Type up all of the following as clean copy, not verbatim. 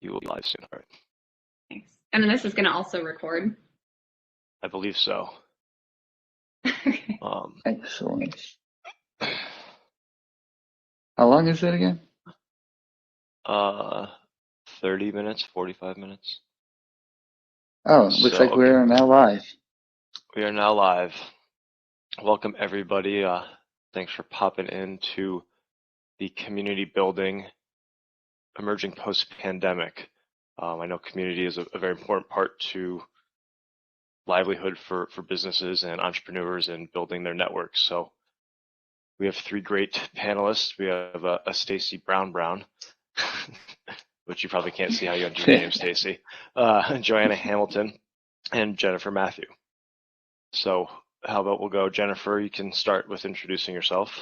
You will be live soon. All right. Thanks. And then this is going to also record. I believe so. Okay. Excellent. How long is it again? 30 minutes, 45 minutes. Oh, looks So, like we're now live. We are now live. Welcome everybody. Thanks for popping into the community building emerging post-pandemic. I know community is a very important part to livelihood for businesses and entrepreneurs and building their networks. So we have three great panelists. We have a Stacy Brown, which you probably can't see how you enter your name, Stacy, Joanna Hamilton, and Jennifer Matthew. So how about we'll go, Jennifer, you can start with introducing yourself.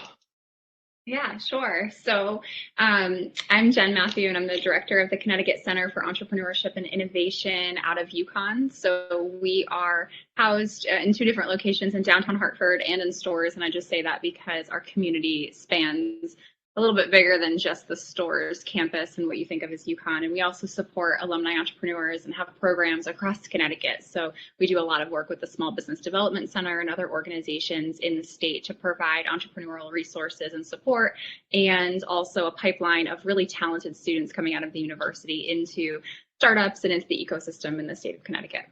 Yeah, sure. So I'm Jen Matthew, and I'm the director of the Connecticut Center for Entrepreneurship and Innovation out of UConn. So we are housed in two different locations in downtown Hartford and in stores. And I just say that because our community spans a little bit bigger than just the stores campus and what you think of as UConn. And we also support alumni entrepreneurs and have programs across Connecticut. So we do a lot of work with the Small Business Development Center and other organizations in the state to provide entrepreneurial resources and support, and also a pipeline of really talented students coming out of the university into startups and into the ecosystem in the state of Connecticut.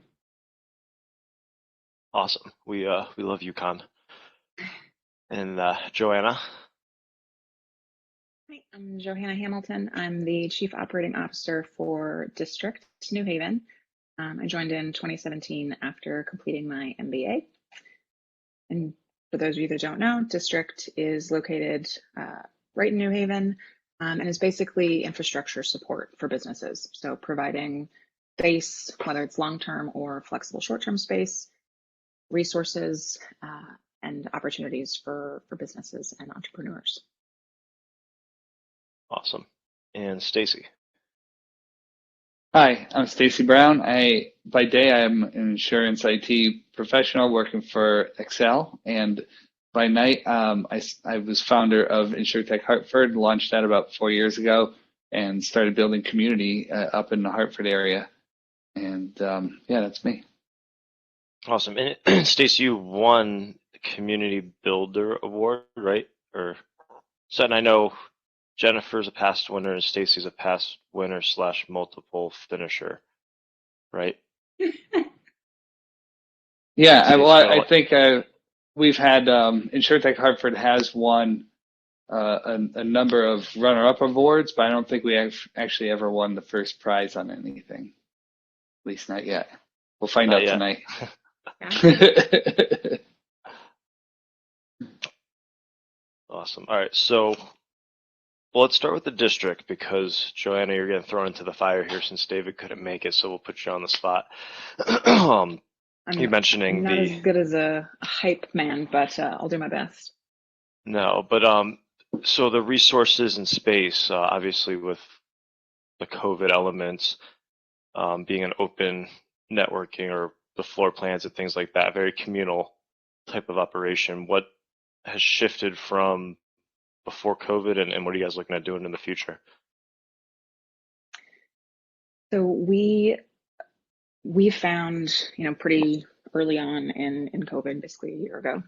Awesome. We love UConn. And Joanna. Hi, I'm Johanna Hamilton. I'm the Chief Operating Officer for District New Haven. I joined in 2017 after completing my MBA. And for those of you that don't know, District is located right in New Haven and is basically infrastructure support for businesses. So providing space, whether it's long-term or flexible short-term space, resources, and opportunities for businesses and entrepreneurs. Awesome. And Stacy. Hi, I'm Stacy Brown. By day I'm an insurance IT professional working for Excel, and by night I was founder of InsurTech Hartford, launched that about 4 years ago, and started building community up in the Hartford area. And yeah, that's me. Awesome. And Stacy, you won the Community Builder Award, right? Or so, and I know Jennifer's a past winner and Stacy's a past winner / multiple finisher, right? Yeah, I think we've had InsurTech Hartford has won a number of runner-up awards, but I don't think we have actually ever won the first prize on anything. At least not yet. We'll find out tonight. Awesome. All right, so well, let's start with the district because Joanna, you're getting thrown into the fire here since David couldn't make it, so we'll put you on the spot. You're mentioning I'm not as good as a hype man, but I'll do my best. No, but so the resources and space, obviously with the COVID elements, being an open networking or the floor plans and things like that, very communal type of operation. What has shifted from before COVID, and what are you guys looking at doing in the future? So we found, pretty early on in COVID, basically a year ago,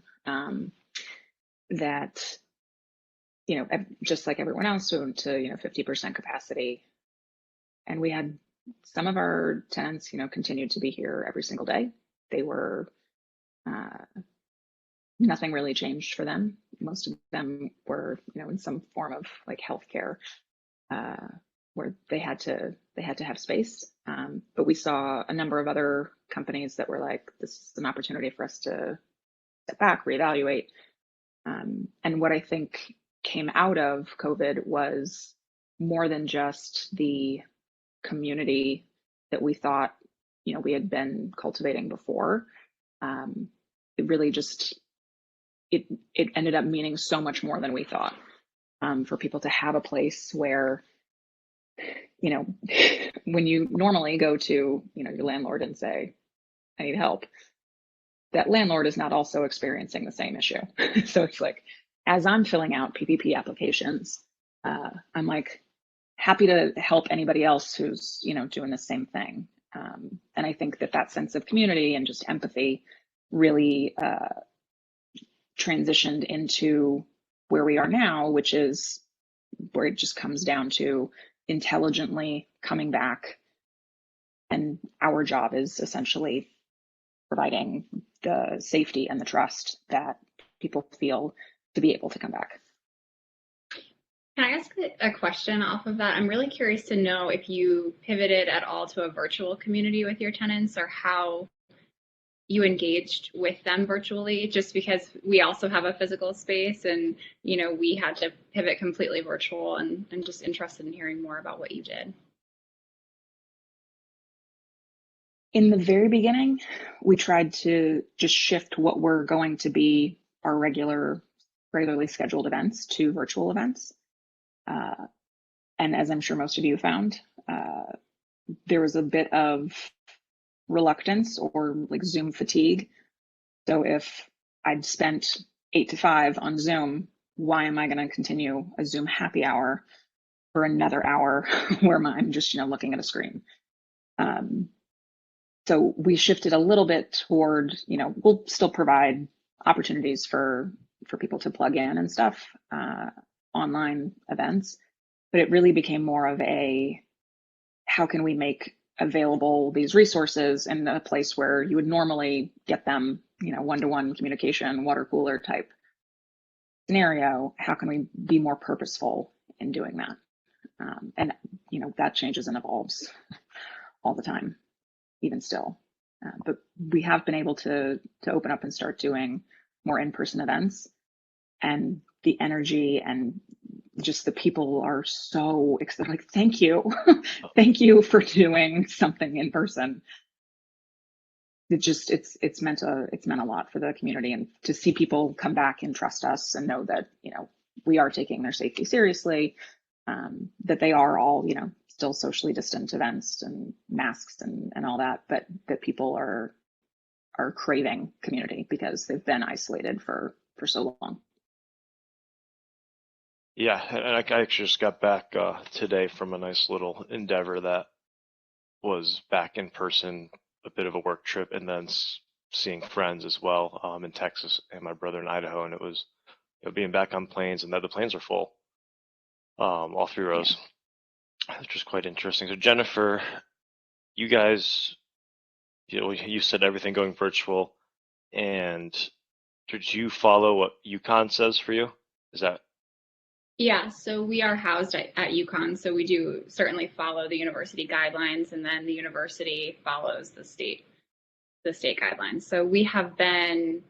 that, just like everyone else, we went to 50% capacity, and we had some of our tenants, continued to be here every single day. They were nothing really changed for them. Most of them were, in some form of like healthcare, where they had to have space. But we saw a number of other companies that were like, this is an opportunity for us to step back, reevaluate. And what I think came out of COVID was more than just the community that we thought, we had been cultivating before. It really just, it ended up meaning so much more than we thought, for people to have a place where, when you normally go to, your landlord and say, I need help, that landlord is not also experiencing the same issue. So it's like, as I'm filling out PPP applications, I'm like, happy to help anybody else who's, you know, doing the same thing. And I think that that sense of community and just empathy really transitioned into where we are now, which is where it just comes down to intelligently coming back. And our job is essentially providing the safety and the trust that people feel to be able to come back. Can I ask a question off of that? I'm really curious to know if you pivoted at all to a virtual community with your tenants, or how you engaged with them virtually, just because we also have a physical space and, you know, we had to pivot completely virtual, and I'm just interested in hearing more about what you did. In the very beginning, we tried to just shift what were going to be our regularly scheduled events to virtual events. And as I'm sure most of you found, there was a bit of reluctance or like Zoom fatigue. So if I'd spent 8 to 5 on Zoom, why am I going to continue a Zoom happy hour for another hour where I'm just, you know, looking at a screen? So we shifted a little bit toward, you know, we'll still provide opportunities for people to plug in and stuff, online events, but it really became more of a, how can we make available these resources in a place where you would normally get them, you know, one-to-one communication, water cooler type scenario. How can we be more purposeful in doing that? And, you know, that changes and evolves all the time, even still. But we have been able to open up and start doing more in-person events, and the energy and just the people are so excited. Like, thank you. Thank you for doing something in person. It's meant a lot for the community, and to see people come back and trust us and know that, you know, we are taking their safety seriously, that they are all, you know, still socially distant events and masks and all that, but that people are craving community because they've been isolated for so long. Yeah, and I actually just got back today from a nice little endeavor that was back in person, a bit of a work trip, and then seeing friends as well, in Texas, and my brother in Idaho, and it was, you know, being back on planes, and the planes are full, all 3 rows, which was quite interesting. So Jennifer, you guys, you know, you said everything going virtual, and did you follow what UConn says for you? Is that? Yeah, so we are housed at UConn, so we do certainly follow the university guidelines, and then the university follows the state guidelines. So we have been,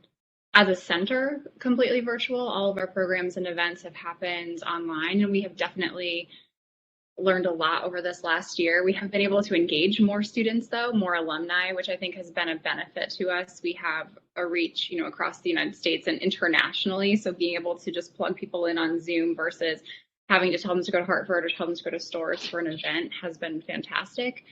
as a center, completely virtual. All of our programs and events have happened online, and we have definitely learned a lot over this last year. We have been able to engage more students, though, more alumni, which I think has been a benefit to us. We have a reach, you know, across the United States and internationally. So being able to just plug people in on Zoom versus having to tell them to go to Hartford or tell them to go to Storrs for an event has been fantastic.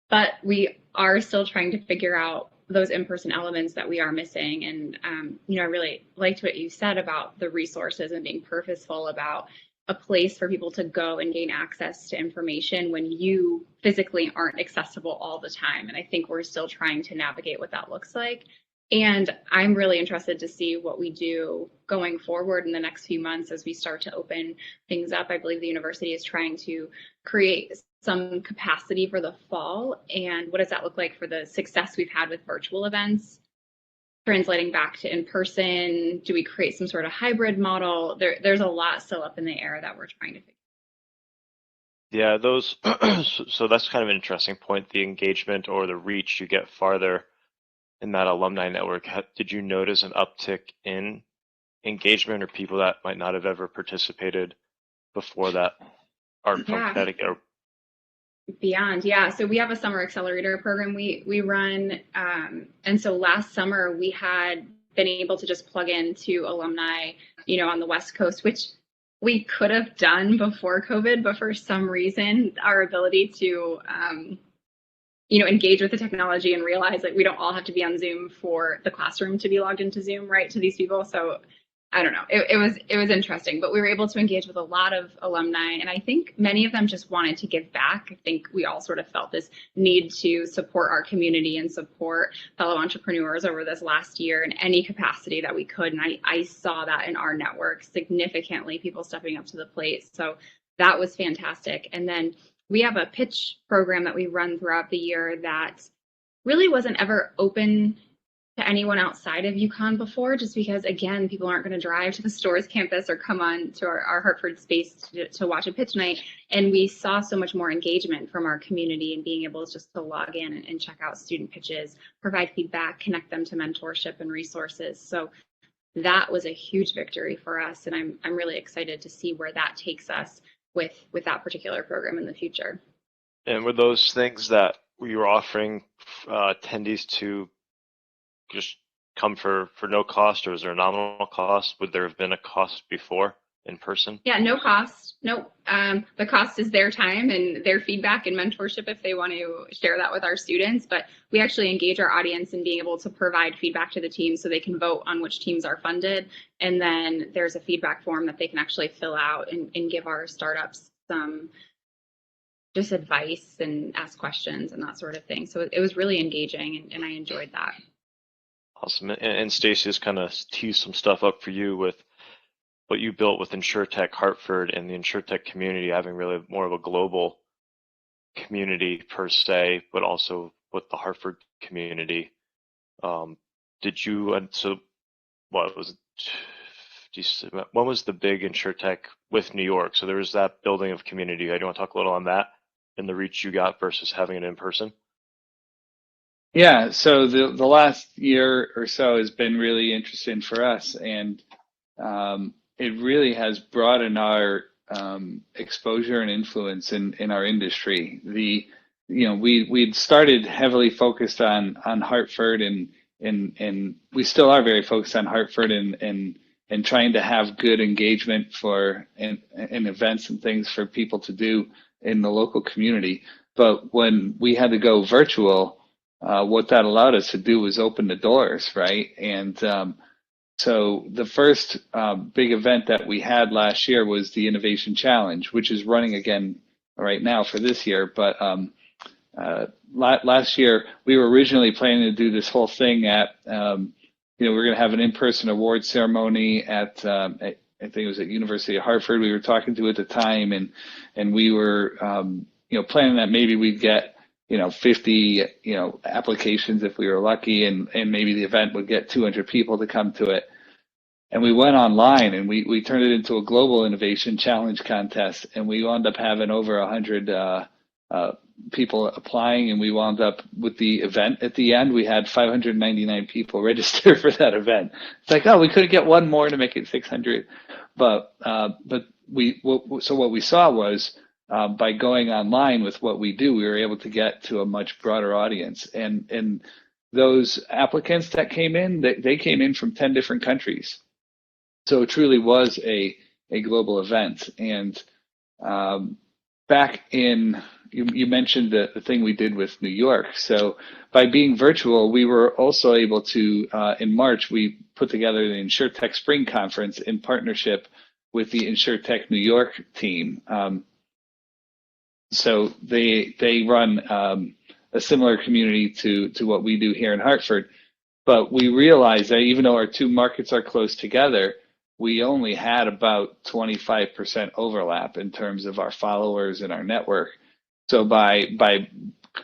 But we are still trying to figure out those in-person elements that we are missing. And, you know, I really liked what you said about the resources and being purposeful about a place for people to go and gain access to information when you physically aren't accessible all the time. And I think we're still trying to navigate what that looks like. And I'm really interested to see what we do going forward in the next few months as we start to open things up. I believe the university is trying to create some capacity for the fall. And what does that look like for the success we've had with virtual events? Translating back to in person? Do we create some sort of hybrid model? There's a lot still up in the air that we're trying to figure out. Yeah, those, so that's kind of an interesting point, the engagement or the reach you get farther in that alumni network. Did you notice an uptick in engagement, or people that might not have ever participated before that are from Connecticut? Beyond, yeah. So we have a summer accelerator program we run, and so last summer we had been able to just plug into alumni, you know, on the West Coast, which we could have done before COVID, but for some reason our ability to you know, engage with the technology and realize that we don't all have to be on Zoom for the classroom to be logged into Zoom, right, to these people. So I don't know. It was interesting, but we were able to engage with a lot of alumni, and I think many of them just wanted to give back. I think we all sort of felt this need to support our community and support fellow entrepreneurs over this last year in any capacity that we could. And I saw that in our network significantly, people stepping up to the plate. So that was fantastic. And then we have a pitch program that we run throughout the year that really wasn't ever open to anyone outside of UConn before, just because, again, people aren't going to drive to the Storrs campus or come on to our Hartford space to watch a pitch night. And we saw so much more engagement from our community and being able just to log in and check out student pitches, provide feedback, connect them to mentorship and resources. So that was a huge victory for us. And I'm really excited to see where that takes us with that particular program in the future. And were those things that we were offering attendees to just come for no cost, or is there a nominal cost? Would there have been a cost before in person? Yeah, no cost. Nope. The cost is their time and their feedback and mentorship if they want to share that with our students. But we actually engage our audience in being able to provide feedback to the team so they can vote on which teams are funded. And then there's a feedback form that they can actually fill out and give our startups some just advice and ask questions and that sort of thing. So it was really engaging, and I enjoyed that. Awesome. And Stacy has kind of teased some stuff up for you with what you built with InsurTech Hartford and the InsurTech community having really more of a global community per se, but also with the Hartford community. Did you, so what was it? When was the big InsurTech with New York? So there was that building of community. Do you want to talk a little on that and the reach you got versus having it in person? Yeah, so the last year or so has been really interesting for us, and it really has broadened our exposure and influence in our industry. We'd started heavily focused on Hartford, and we still are very focused on Hartford and trying to have good engagement for and events and things for people to do in the local community. But when we had to go virtual, what that allowed us to do was open the doors, right? And so the first big event that we had last year was the Innovation Challenge, which is running again right now for this year. But last year, we were originally planning to do this whole thing at, we're going to have an in-person award ceremony at, I think it was at University of Hartford. We were talking to at the time, and we were, planning that maybe we'd get 50, applications if we were lucky, and maybe the event would get 200 people to come to it. And we went online and we turned it into a global innovation challenge contest, and we wound up having over 100 people applying, and we wound up with the event at the end. We had 599 people register for that event. It's like, oh, we couldn't get one more to make it 600, but what we saw was, by going online with what we do, we were able to get to a much broader audience. And those applicants that came in, they came in from 10 different countries. So it truly was a global event. And back in, you mentioned the thing we did with New York. So by being virtual, we were also able to, in March, we put together the InsurTech Spring Conference in partnership with the InsurTech New York team. So they run a similar community to what we do here in Hartford, but we realized that even though our two markets are close together, we only had about 25% overlap in terms of our followers and our network. So by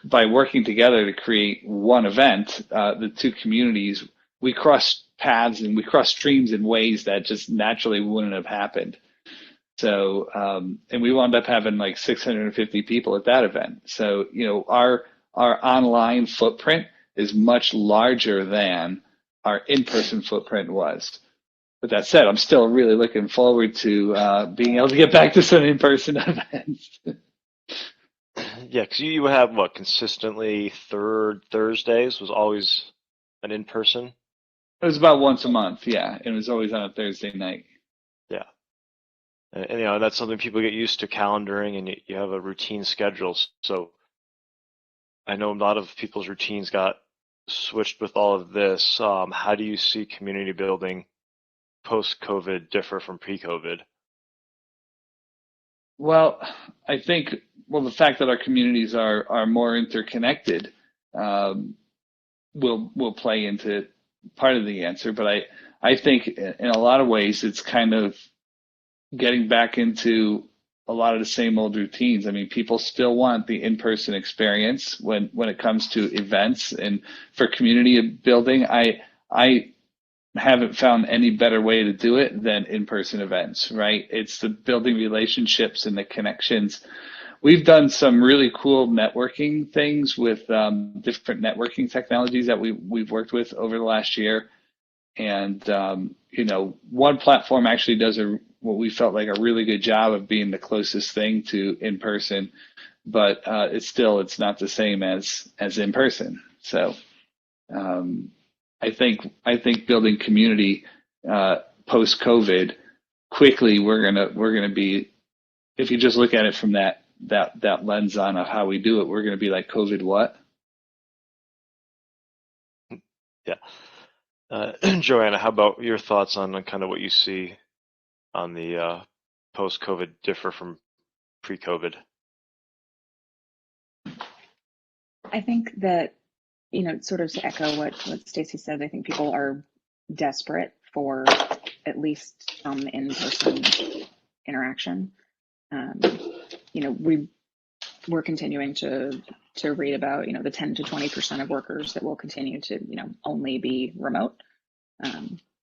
working together to create one event, the two communities, we crossed paths and we crossed streams in ways that just naturally wouldn't have happened. So, and we wound up having like 650 people at that event. So, our online footprint is much larger than our in-person footprint was. But that said, I'm still really looking forward to being able to get back to some in-person events. Yeah, because you have consistently third Thursdays was always an in-person? It was about once a month, yeah. It was always on a Thursday night. Yeah. And that's something people get used to calendaring, and you have a routine schedule. So I know a lot of people's routines got switched with all of this. How do you see community building post-COVID differ from pre-COVID? Well, I think, the fact that our communities are more interconnected will play into part of the answer. But I think in a lot of ways it's kind of getting back into a lot of the same old routines. I mean, people still want the in-person experience when it comes to events, and for community building, I haven't found any better way to do it than in-person events, right? It's the building relationships and the connections. We've done some really cool networking things with different networking technologies that we've worked with over the last year. And, one platform actually does what we felt like a really good job of being the closest thing to in person, but it's not the same as in person. So I think building community post COVID quickly, we're gonna be, if you just look at it from that lens on of how we do it, we're gonna be like COVID what? Yeah. Joanna, how about your thoughts on kind of what you see on the post-COVID differ from pre-COVID? I think that, sort of to echo what Stacy said, I think people are desperate for at least some in-person interaction. We're continuing to read about, the 10 to 20% of workers that will continue to, only be remote.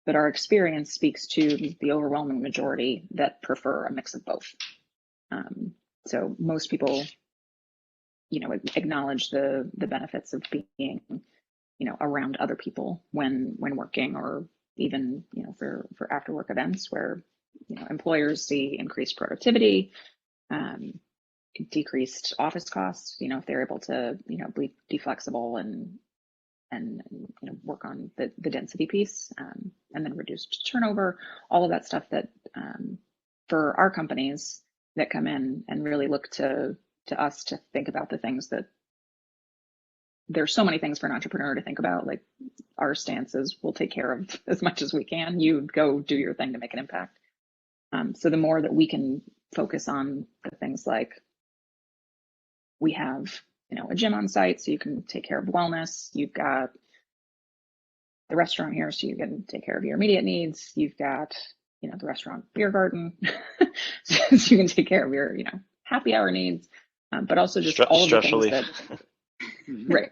But our experience speaks to the overwhelming majority that prefer a mix of both. So most people, acknowledge the benefits of being, around other people when working, or even, for after work events where, employers see increased productivity, decreased office costs, if they're able to, be flexible and work on the density piece, and then reduced turnover, all of that stuff that for our companies that come in and really look to us to think about the things that, there's so many things for an entrepreneur to think about. Like, our stance is we'll take care of as much as we can. You go do your thing to make an impact. So the more that we can focus on the things like, we have, a gym on site so you can take care of wellness. You've got the restaurant here so you can take care of your immediate needs. You've got, the restaurant beer garden so you can take care of your, happy hour needs. But also just all of the things that, right.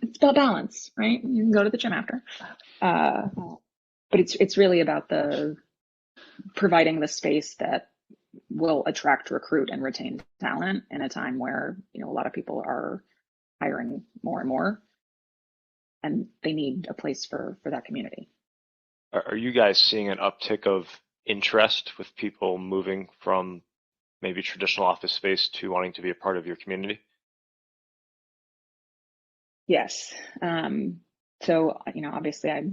It's about balance, right? You can go to the gym after. But it's really about providing the space that will attract, recruit, and retain talent in a time where, a lot of people are hiring more and more, and they need a place for that community. Are you guys seeing an uptick of interest with people moving from maybe traditional office space to wanting to be a part of your community? Yes. So, obviously I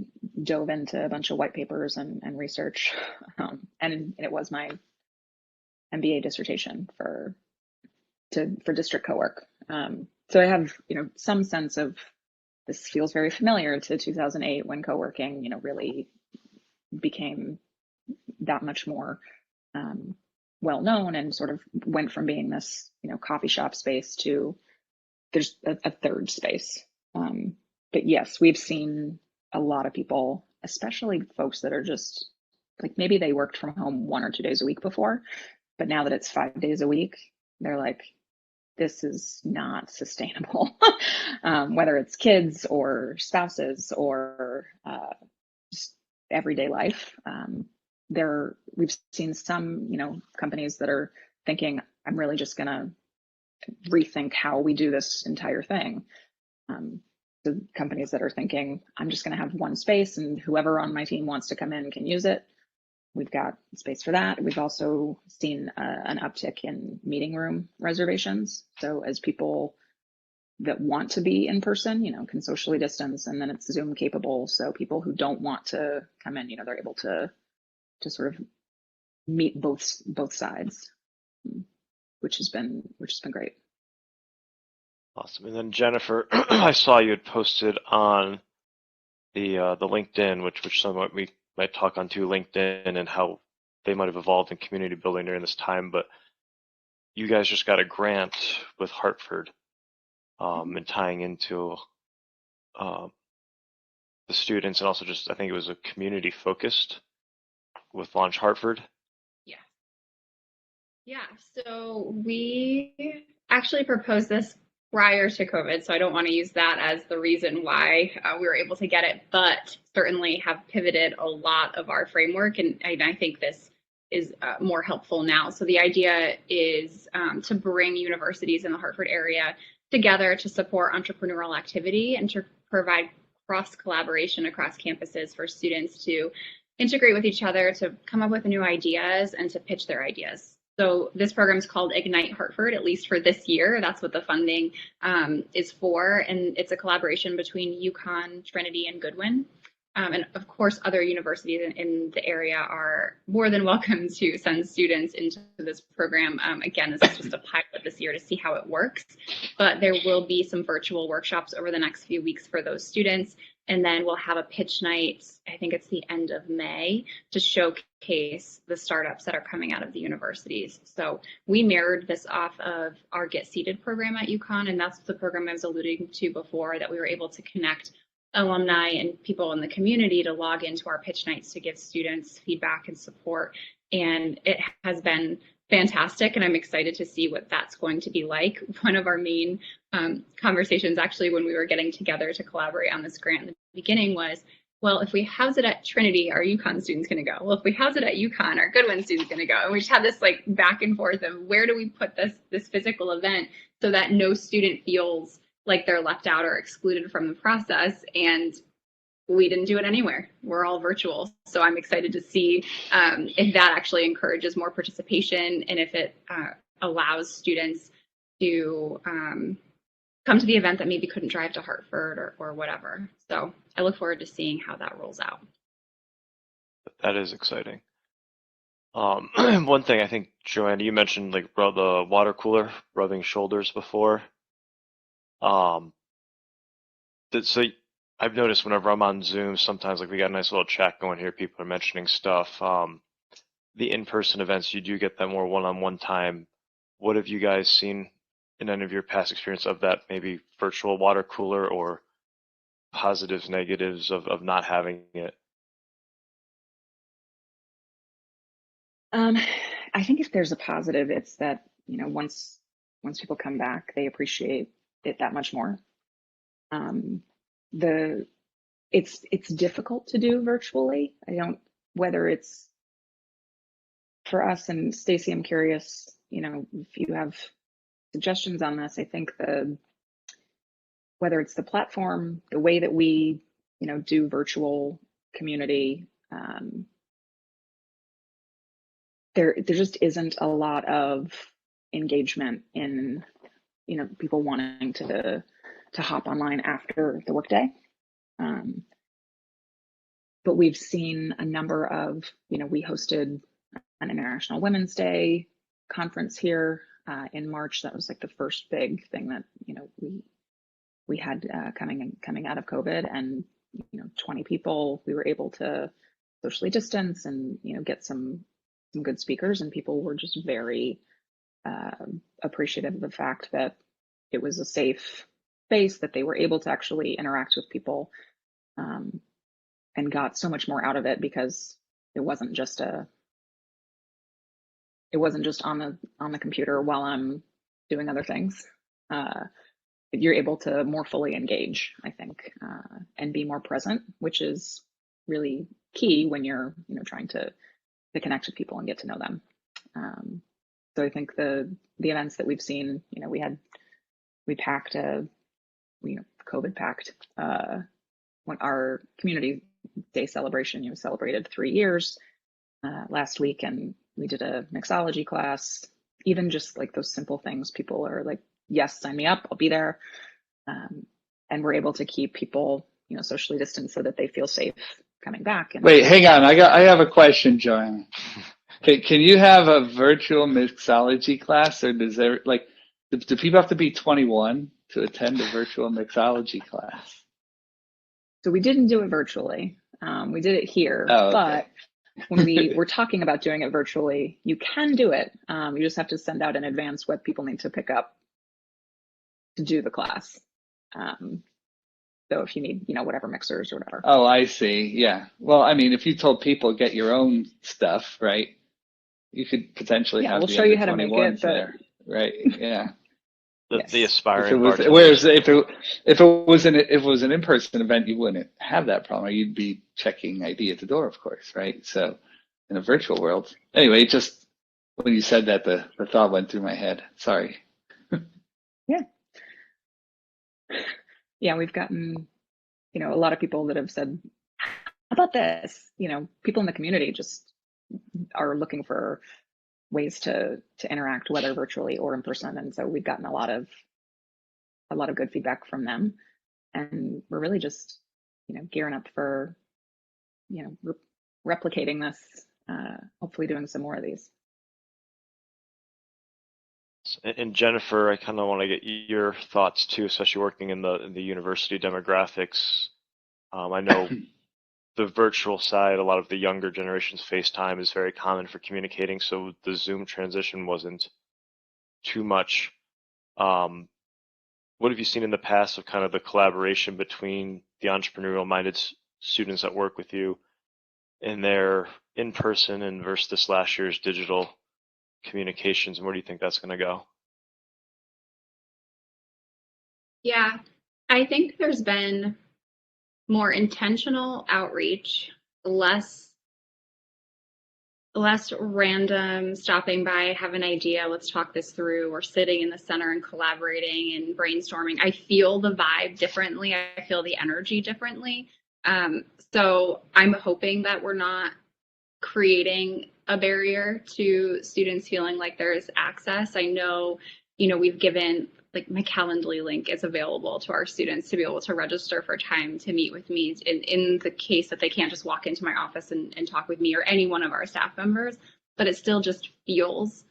dove into a bunch of white papers and research, and it was my MBA dissertation for district co-work. So I have, some sense of, this feels very familiar to 2008 when co-working, really became that much more well known, and sort of went from being this, coffee shop space to there's a third space. But yes, we've seen a lot of people, especially folks that are just like, maybe they worked from home 1 or 2 days a week before, but now that it's 5 days a week, they're like, this is not sustainable. Whether it's kids or spouses or just everyday life. We've seen some, companies that are thinking, I'm really just gonna rethink how we do this entire thing. The companies that are thinking, I'm just gonna have one space and whoever on my team wants to come in can use it. We've got space for that. We've also seen an uptick in meeting room reservations. So as people that want to be in person, can socially distance, and then it's Zoom capable. So people who don't want to come in, they're able to sort of meet both sides, which has been great. Awesome. And then Jennifer, I saw you had posted on the LinkedIn, which some of we might talk on to LinkedIn and how they might have evolved in community building during this time, but you guys just got a grant with Hartford and tying into the students, and also just I think it was a community focused with Launch Hartford. Yeah, so we actually proposed this prior to COVID, so I don't want to use that as the reason why we were able to get it, but certainly have pivoted a lot of our framework, and I think this is more helpful now. So the idea is to bring universities in the Hartford area together to support entrepreneurial activity and to provide cross collaboration across campuses for students to integrate with each other, to come up with new ideas and to pitch their ideas. So this program is called Ignite Hartford, at least for this year. That's what the funding is for. And it's a collaboration between UConn, Trinity, and Goodwin. And of course, other universities in the area are more than welcome to send students into this program. Again, this is just a pilot this year to see how it works, but there will be some virtual workshops over the next few weeks for those students. And then we'll have a pitch night, I think it's the end of May, to showcase the startups that are coming out of the universities. So we mirrored this off of our Get Seated program at UConn, and that's the program I was alluding to before, that we were able to connect alumni and people in the community to log into our pitch nights to give students feedback and support. And it has been fantastic, and I'm excited to see what that's going to be like. One of our main conversations, actually, when we were getting together to collaborate on this grant in the beginning was, well, if we house it at Trinity, are UConn students going to go? Well, if we house it at UConn, are Goodwin students going to go? And we just had this like back and forth of where do we put this physical event so that no student feels like they're left out or excluded from the process. And we didn't do it anywhere. We're all virtual. So I'm excited to see if that actually encourages more participation and if it allows students to come to the event that maybe couldn't drive to Hartford or whatever. So I look forward to seeing how that rolls out. That is exciting. One thing I think, Joanna, you mentioned like the water cooler, rubbing shoulders before. So I've noticed whenever I'm on Zoom, sometimes like we got a nice little chat going here. People are mentioning stuff. The in-person events, you do get that more one-on-one time. What have you guys seen in any of your past experience of that, maybe virtual water cooler, or positives, negatives of not having it? I think if there's a positive, it's that, you know, once people come back, they appreciate it that much more. It's difficult to do virtually. Whether it's for us, and Stacy, I'm curious, you know, if you have suggestions on this. I think whether it's the platform, the way that we, you know, do virtual community, there just isn't a lot of engagement in, you know, people wanting to hop online after the workday. But we've seen a number of, you know, we hosted an International Women's Day conference here in March. That was like the first big thing that, you know, we had coming out of COVID, and, you know, 20 people. We were able to socially distance and, you know, get some good speakers, and people were just very appreciative of the fact that it was a safe space, that they were able to actually interact with people, and got so much more out of it, because it wasn't just on the computer while I'm doing other things. You're able to more fully engage, I think, and be more present, which is really key when you're, you know, trying to connect with people and get to know them. So I think the events that we've seen, you know, we packed COVID packed when our community day celebration, you know, celebrated 3 years last week, and we did a mixology class. Even just like those simple things, people are like, yes, sign me up, I'll be there. And we're able to keep people, you know, socially distanced so that they feel safe coming back. And wait, hang on, I have a question, Joanna. Can you have a virtual mixology class, or does there, like, do people have to be 21 to attend a virtual mixology class? So we didn't do it virtually. We did it here, Oh, okay. but when we were talking about doing it virtually, you can do it. You just have to send out in advance what people need to pick up to do the class. So if you need, whatever mixers or whatever. Oh, I see. Yeah. Well, I mean, if you told people get your own stuff, right? You could potentially Yeah, have we'll the show under you how to make 21s it, but there, right? Yeah. The yes. aspiring Whereas bartenders. if it was an in-person event, you wouldn't have that problem. Or you'd be checking ID at the door, of course, right? So in a virtual world, anyway, just when you said that, the thought went through my head. Sorry. Yeah. Yeah, we've gotten, a lot of people that have said, how about this? People in the community just are looking for ways to interact, whether virtually or in person. And so we've gotten a lot of good feedback from them. And we're really just, gearing up for, replicating this, hopefully doing some more of these. And Jennifer, I kind of want to get your thoughts too, especially working in the university demographics. I know the virtual side, a lot of the younger generations, FaceTime is very common for communicating, so the Zoom transition wasn't too much. What have you seen in the past of kind of the collaboration between the entrepreneurial-minded students that work with you in their in-person and versus this last year's digital communications, and where do you think that's going to go? Yeah, I think there's been more intentional outreach, less random stopping by, have an idea, let's talk this through, or sitting in the center and collaborating and brainstorming. I feel the vibe differently. I feel the energy differently. So I'm hoping that we're not creating a barrier to students feeling like there's access. I know, we've given, like, my Calendly link is available to our students to be able to register for time to meet with me in the case that they can't just walk into my office and talk with me or any one of our staff members, but it still just feels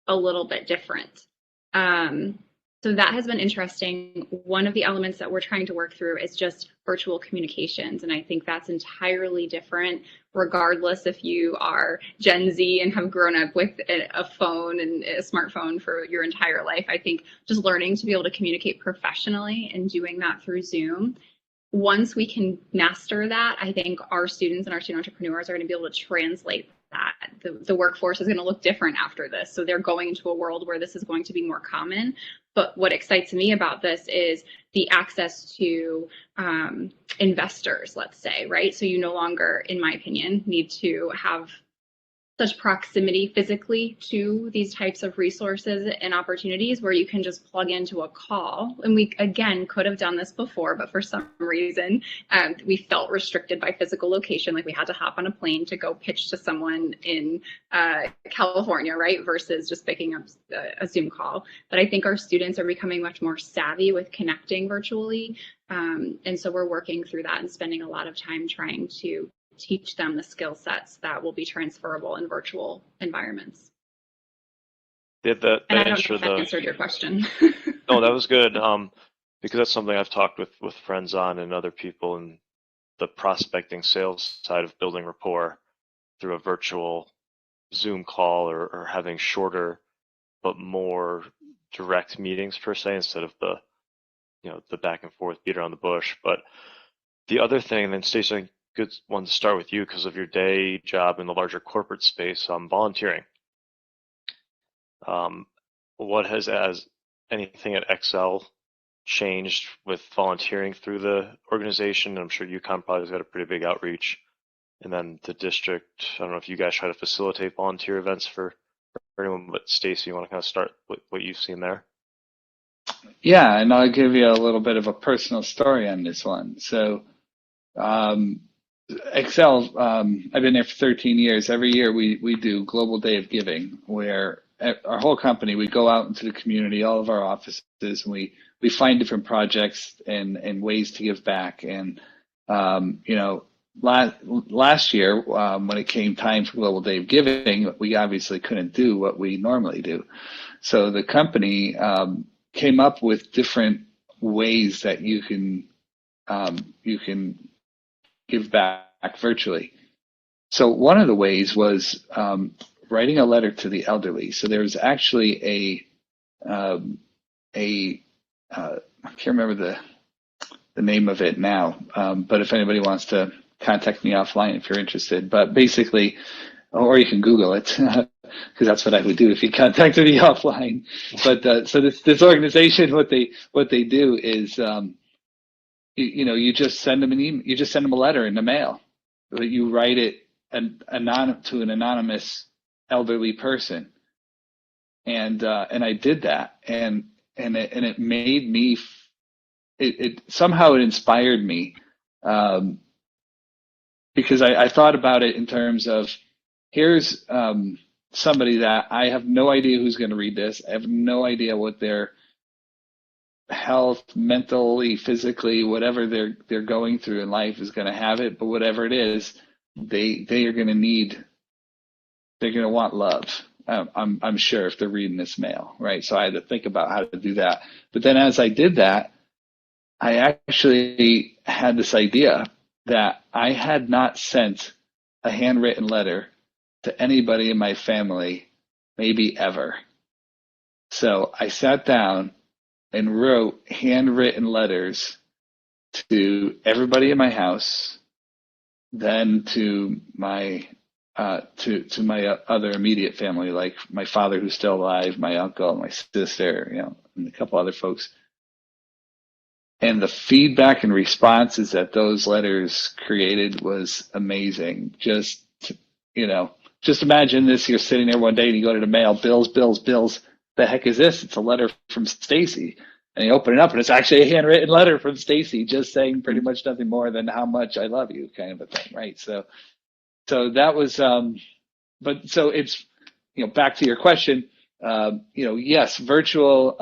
a little bit different. So that has been interesting. One of the elements that we're trying to work through is just virtual communications. And I think that's entirely different, regardless if you are Gen Z and have grown up with a phone and a smartphone for your entire life. I think just learning to be able to communicate professionally and doing that through Zoom. Once we can master that, I think our students and our student entrepreneurs are going to be able to translate that. The workforce is going to look different after this. So they're going into a world where this is going to be more common. But what excites me about this is the access to investors, let's say, right? So you no longer, in my opinion, need to have such proximity physically to these types of resources and opportunities where you can just plug into a call. And we, again, could have done this before, but for some reason, we felt restricted by physical location. Like we had to hop on a plane to go pitch to someone in California, right? Versus just picking up a Zoom call. But I think our students are becoming much more savvy with connecting virtually. And so we're working through that and spending a lot of time trying to teach them the skill sets that will be transferable in virtual environments. And I don't know if that answered your question. No, that was good. Because that's something I've talked with friends on and other people in the prospecting sales side of building rapport through a virtual Zoom call or having shorter but more direct meetings per se instead of the back and forth beat around the bush. But the other thing, and then Stacey, I think good one to start with you because of your day job in the larger corporate space, volunteering. What has anything at Excel changed with volunteering through the organization? I'm sure UConn probably has got a pretty big outreach. And then the district, I don't know if you guys try to facilitate volunteer events for anyone, but Stacey, you want to kind of start with what you've seen there? Yeah, and I'll give you a little bit of a personal story on this one. So Excel, I've been there for 13 years. Every year we do Global Day of Giving, where our whole company, we go out into the community, all of our offices, and we find different projects and ways to give back. And, last year, when it came time for Global Day of Giving, we obviously couldn't do what we normally do. So the company came up with different ways that you can give back virtually. So one of the ways was writing a letter to the elderly. So there's actually I can't remember the name of it now, but if anybody wants to contact me offline if you're interested. But basically, or you can Google it, because that's what I would do if you contacted me offline. But so this organization, what they do is, you just send them an email, you just send them a letter in the mail. You write it to an anonymous elderly person, and I did that, and it made me. It somehow it inspired me, because I thought about it in terms of, here's somebody that I have no idea who's going to read this. I have no idea what their health, mentally, physically, whatever they're going through in life is going to have it. But whatever it is, they are going to need. They're going to want love. I'm sure if they're reading this mail, right? So I had to think about how to do that. But then as I did that, I actually had this idea that I had not sent a handwritten letter to anybody in my family, maybe ever. So I sat down and wrote handwritten letters to everybody in my house, then to my other immediate family, like my father who's still alive, my uncle, my sister, and a couple other folks. And the feedback and responses that those letters created was amazing. Just imagine this, you're sitting there one day and you go to the mail, bills. The heck is this? It's a letter from Stacy. And you open it up and it's actually a handwritten letter from Stacy, just saying pretty much nothing more than how much I love you, kind of a thing, right? So that was, but so it's, back to your question, yes, virtual,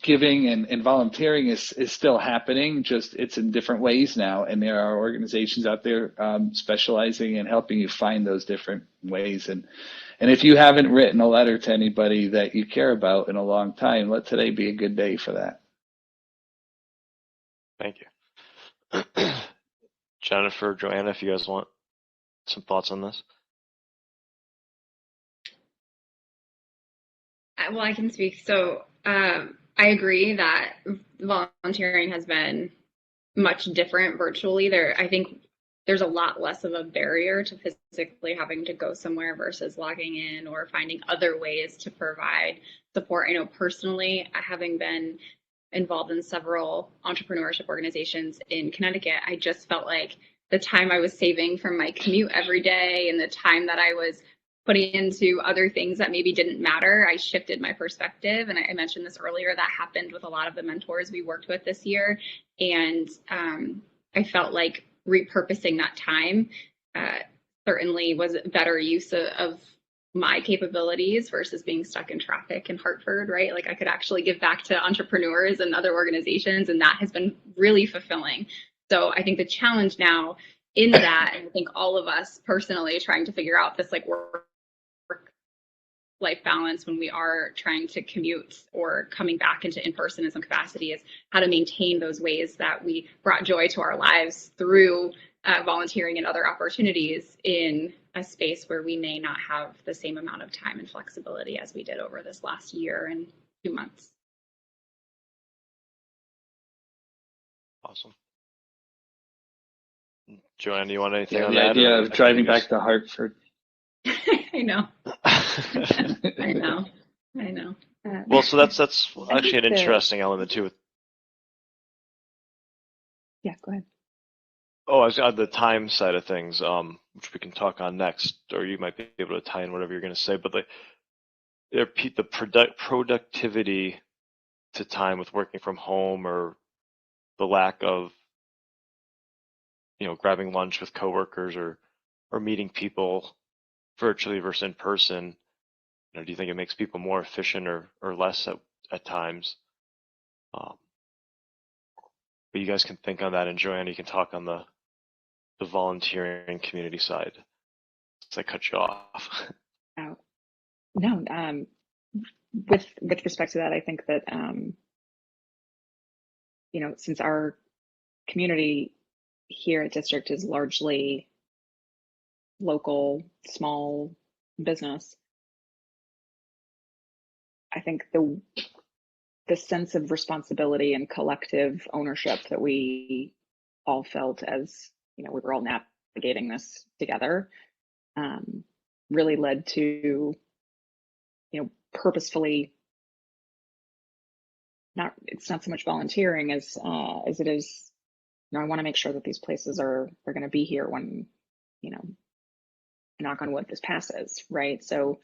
giving and volunteering is still happening, just it's in different ways now. And there are organizations out there specializing in helping you find those different ways. And if you haven't written a letter to anybody that you care about in a long time, let today be a good day for that. Thank you. Jennifer, Joanna, if you guys want some thoughts on this. Well, I can speak. So I agree that volunteering has been much different virtually. I think there's a lot less of a barrier to physically having to go somewhere versus logging in or finding other ways to provide support. I know personally, having been involved in several entrepreneurship organizations in Connecticut, I just felt like the time I was saving from my commute every day and the time that I was putting into other things that maybe didn't matter, I shifted my perspective. And I mentioned this earlier, that happened with a lot of the mentors we worked with this year. And I felt like repurposing that time certainly was a better use of my capabilities versus being stuck in traffic in Hartford, right? Like I could actually give back to entrepreneurs and other organizations, and that has been really fulfilling. So I think the challenge now in that, and I think all of us personally trying to figure out this like work-life balance when we are trying to commute or coming back into in-person in some capacity, is how to maintain those ways that we brought joy to our lives through volunteering and other opportunities in a space where we may not have the same amount of time and flexibility as we did over this last year and 2 months. Awesome. Joanne, do you want anything on the that? idea of driving back to Hartford. I know. I know. Well, so that's actually an interesting element too. Yeah, go ahead. Oh, I was on the time side of things, which we can talk on next, or you might be able to tie in whatever you're going to say. But the productivity to time with working from home, or the lack of, grabbing lunch with coworkers or meeting people virtually versus in person. Do you think it makes people more efficient or less at times? But you guys can think on that, and Joanne, you can talk on the volunteering community side. So I cut you off. Oh, no, with respect to that, I think that since our community here at District is largely local, small business. I think the sense of responsibility and collective ownership that we all felt as, we were all navigating this together, really led to, purposefully, it's not so much volunteering as it is, I want to make sure that these places are going to be here when, knock on wood, this passes, right? So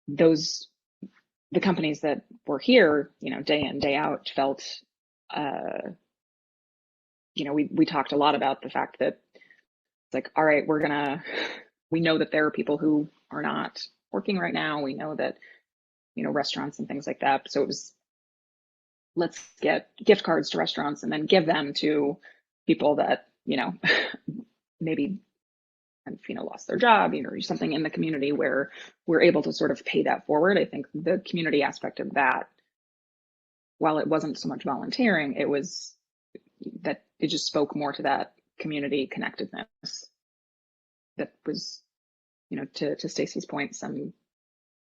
the companies that were here, day in, day out, felt, we talked a lot about the fact that it's like, all right, we know that there are people who are not working right now. We know that, restaurants and things like that. So it was, let's get gift cards to restaurants and then give them to people that, maybe lost their job, or something in the community where we're able to sort of pay that forward. I think the community aspect of that, while it wasn't so much volunteering, it was that it just spoke more to that community connectedness that was, to Stacy's point,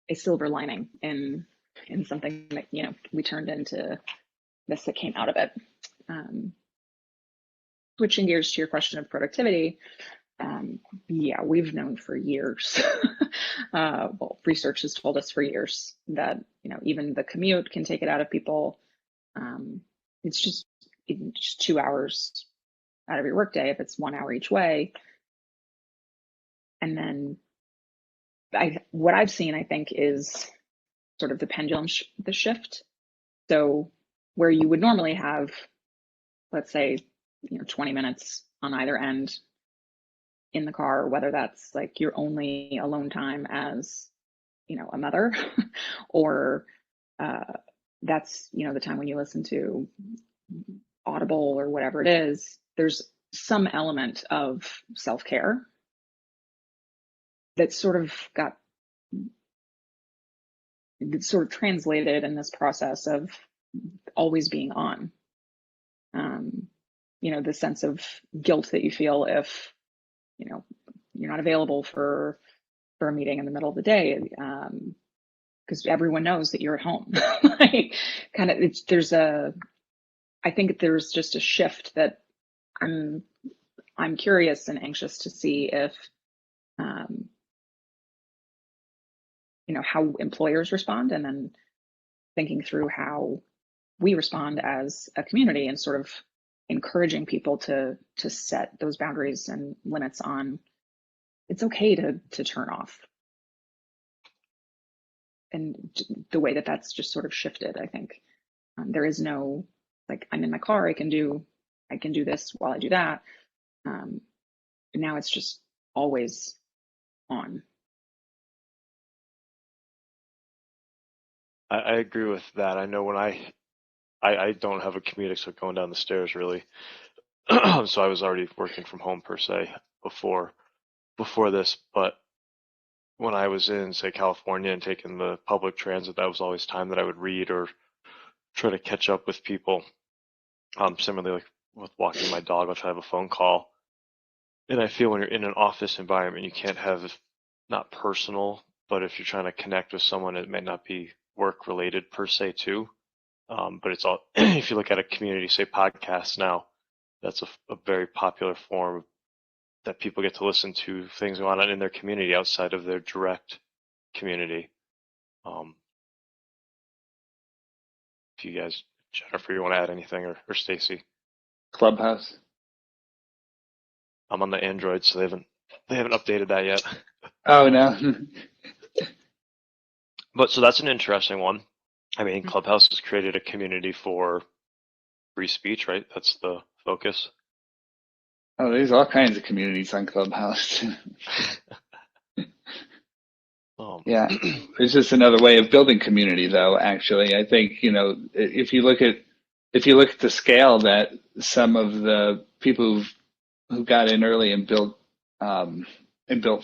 a silver lining in something that, we turned into this that came out of it. Switching gears to your question of productivity, yeah, we've known for years. Well, research has told us for years that, even the commute can take it out of people. It's just 2 hours out of your workday if it's 1 hour each way. And then what I've seen, I think, is sort of the pendulum, the shift. So where you would normally have, let's say, 20 minutes on either end in the car, whether that's like your only alone time as, a mother, or that's, the time when you listen to Audible or whatever it is, there's some element of self-care that sort of translated in this process of always being on. The sense of guilt that you feel if, you're not available for a meeting in the middle of the day, because everyone knows that you're at home. Like, kind of, I think there's just a shift that I'm curious and anxious to see if, how employers respond, and then thinking through how we respond as a community and sort of encouraging people to set those boundaries and limits on, it's okay to turn off. And the way that that's just sort of shifted, I think, there is no, like, I'm in my car, I can do this while I do that. Now it's just always on. I agree with that. I know when I don't have a commute except going down the stairs, really. So I was already working from home per se before this, but when I was in, say, California and taking the public transit, that was always time that I would read or try to catch up with people. Similarly, like with walking my dog, I'll try to have a phone call. And I feel when you're in an office environment, you can't have, not personal, but if you're trying to connect with someone, it may not be work related per se too. But it's all, if you look at a community, say podcasts now, that's a very popular form that people get to listen to things going on in their community outside of their direct community. If you guys, Jennifer, you want to add anything, or Stacy? Clubhouse. I'm on the Android, so they haven't updated that yet. Oh no. But so that's an interesting one. I mean, Clubhouse has created a community for free speech, right? That's the focus. Oh, there's all kinds of communities on Clubhouse. Yeah, it's just another way of building community, though. Actually, I think, if you look at the scale that some of the people who got in early and built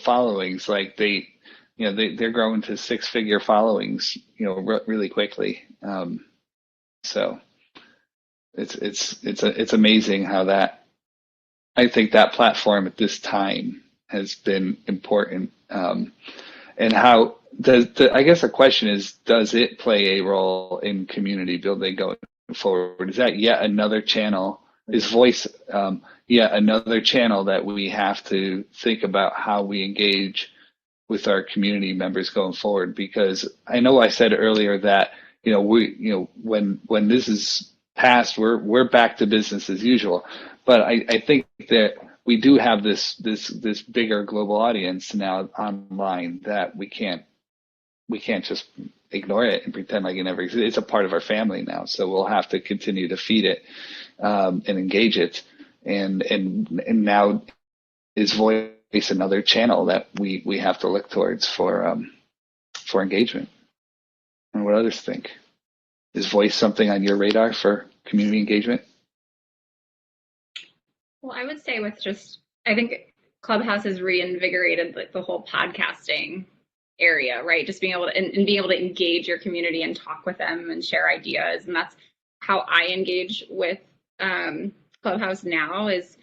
followings, like they're growing to 6-figure followings, really quickly. So it's amazing how that I think that platform at this time has been important. And how I guess the question is, does it play a role in community building going forward? Is that yet another channel? Is voice yet another channel that we have to think about how we engage with our community members going forward? Because I know I said earlier that when this is passed, we're back to business as usual. But I think that we do have this bigger global audience now online that we can't just ignore it and pretend like it never exists. It's a part of our family now, so we'll have to continue to feed it and engage it. And now is voice another channel that we have to look towards for engagement? And what others think? Is voice something on your radar for community engagement? Well, I would say I think Clubhouse has reinvigorated like the whole podcasting area, right? Just being able to and being able to engage your community and talk with them and share ideas. And that's how I engage with Clubhouse now, is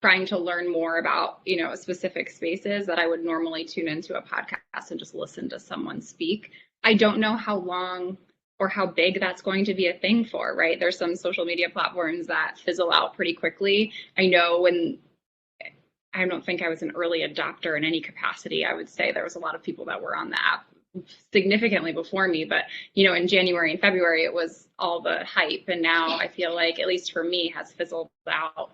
trying to learn more about, specific spaces that I would normally tune into a podcast and just listen to someone speak. I don't know how long or how big that's going to be a thing for, right? There's some social media platforms that fizzle out pretty quickly. I know I don't think I was an early adopter in any capacity. I would say there was a lot of people that were on the app significantly before me, but in January and February, it was all the hype. And now I feel like, at least for me, has fizzled out.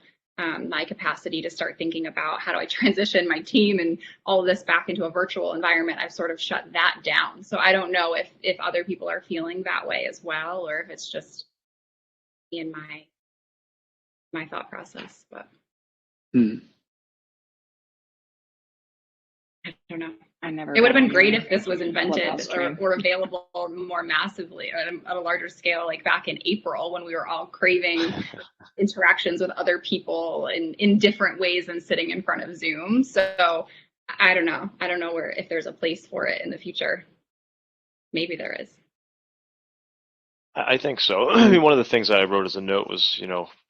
My capacity to start thinking about how do I transition my team and all of this back into a virtual environment. I've sort of shut that down. So I don't know if other people are feeling that way as well, or if it's just in my thought process. But I don't know. It would have been great if this was invented or available more massively at a larger scale, like back in April when we were all craving interactions with other people in different ways than sitting in front of Zoom. So I don't know. I don't know if there's a place for it in the future. Maybe there is. I think so. I mean, one of the things that I wrote as a note was,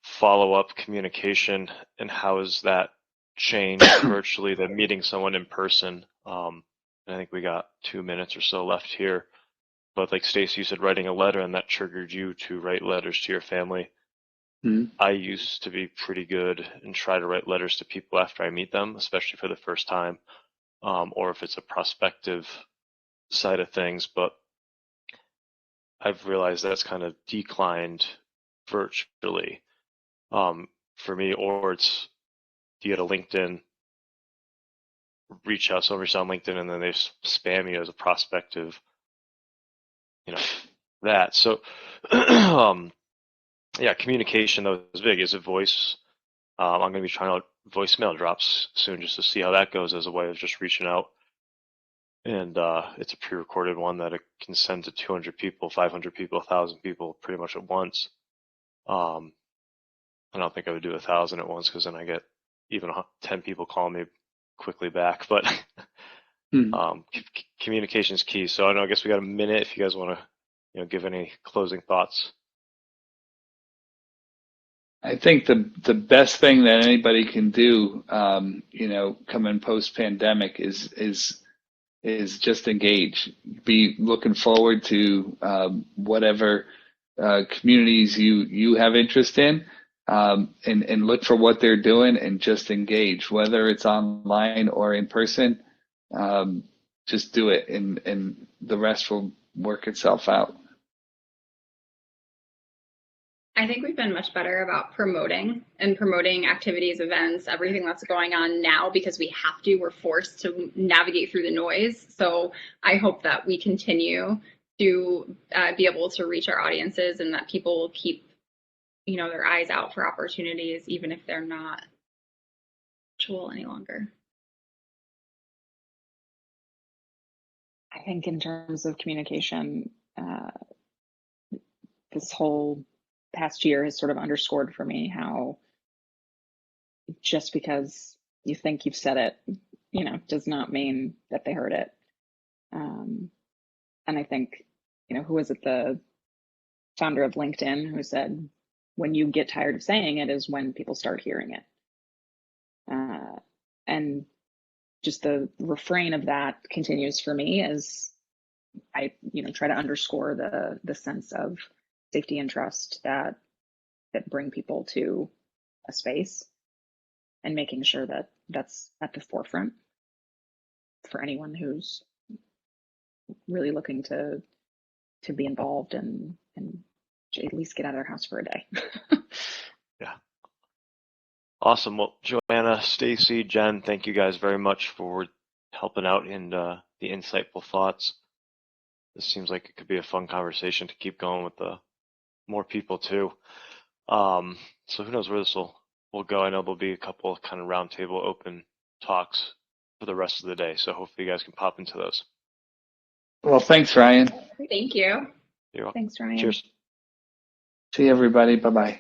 follow-up communication and how is that changed virtually than meeting someone in person. I think we got 2 minutes or so left here. But like Stacey, you said writing a letter, and that triggered you to write letters to your family. I used to be pretty good and try to write letters to people after I meet them, especially for the first time, or if it's a prospective side of things. But I've realized that's kind of declined virtually for me, or it's you get a LinkedIn, reach out on LinkedIn, and then they spam you as a prospective, that. So yeah, communication though is big. Is it voice? I'm going to be trying out voicemail drops soon just to see how that goes as a way of just reaching out. And it's a pre-recorded one that it can send to 200 people, 500 people, 1,000 people pretty much at once. I don't think I would do 1,000 at once because then I get even 10 people calling me quickly back. But communication is key. So I guess we got a minute if you guys want to give any closing thoughts. I think the best thing that anybody can do, coming post-pandemic is just engage. Be looking forward to whatever communities you have interest in, and look for what they're doing and just engage, whether it's online or in person. Just do it, and the rest will work itself out. I think we've been much better about promoting activities, events, everything that's going on now because we have to. We're forced to navigate through the noise. So I hope that we continue to be able to reach our audiences and that people will keep, their eyes out for opportunities, even if they're not virtual any longer. I think in terms of communication, this whole past year has sort of underscored for me how just because you think you've said it, does not mean that they heard it. And I think, who was it, the founder of LinkedIn, who said, when you get tired of saying it is when people start hearing it. And just the refrain of that continues for me as I, try to underscore the sense of safety and trust that bring people to a space, and making sure that that's at the forefront for anyone who's really looking to be involved and at least get out of their house for a day. Yeah. Awesome. Well, Joanna, Stacy, Jen, thank you guys very much for helping out in the insightful thoughts. This seems like it could be a fun conversation to keep going with the more people too. So who knows where this will go. I know there'll be a couple of kind of roundtable open talks for the rest of the day. So hopefully you guys can pop into those. Well, thanks, Ryan. Thank you. You're welcome. Thanks, Ryan. Cheers. See everybody. Bye-bye.